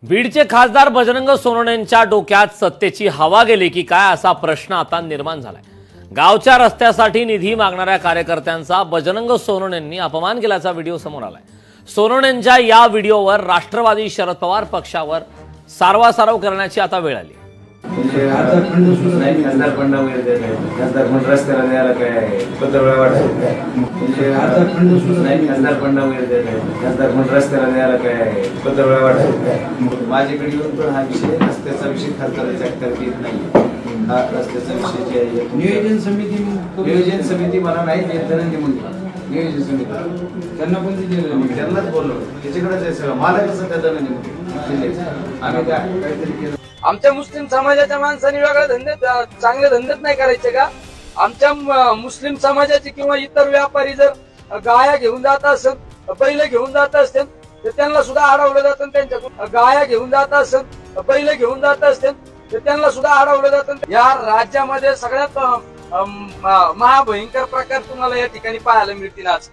बीडचे खासदार बजरंग सोनवणेंच्या डोक्यात सत्तेची हवा गेली की काय असा प्रश्न आता निर्माण झालाय। गावच्या रस्त्यासाठी निधी मागणाऱ्या कार्यकर्त्यांचा बजरंग सोनवणेंनी अपमान केल्याचा व्हिडिओ समोर आलाय। सोनवणेंच्या या व्हिडिओवर राष्ट्रवादी शरद पवार पक्षावर सारवासारव करण्याची आता वेळ आली। माझ्याकडे येऊन पण हा विषय रस्त्याचा विषय खासदाराच्या करत नाही। हा रस्त्याचा विषय जे आहे नियोजन समिती मला नाही देताना म्हणतो नियोजन समिती त्यांना पण दिलेलं त्यांनाच बोललो त्याच्याकडेच आहे सगळं मला कसं त्याला नाही आम्ही काहीतरी केलं। आमच्या मुस्लिम समाजाच्या माणसांनी वेगळे धंदे चांगले धंदेच नाही करायचे का? आमच्या मुस्लिम समाजाचे किंवा इतर व्यापारी जर गाया घेऊन जात असत बैल घेऊन जात असतील तर त्यांना सुद्धा अडवलं जातं। त्यांच्याकडून गाया घेऊन जात असत बैल घेऊन जात असतील तर त्यांना सुद्धा अडवलं जातं। या राज्यामध्ये सगळ्यात महाभयंकर प्रकार तुम्हाला या ठिकाणी पाहायला मिळतील आज।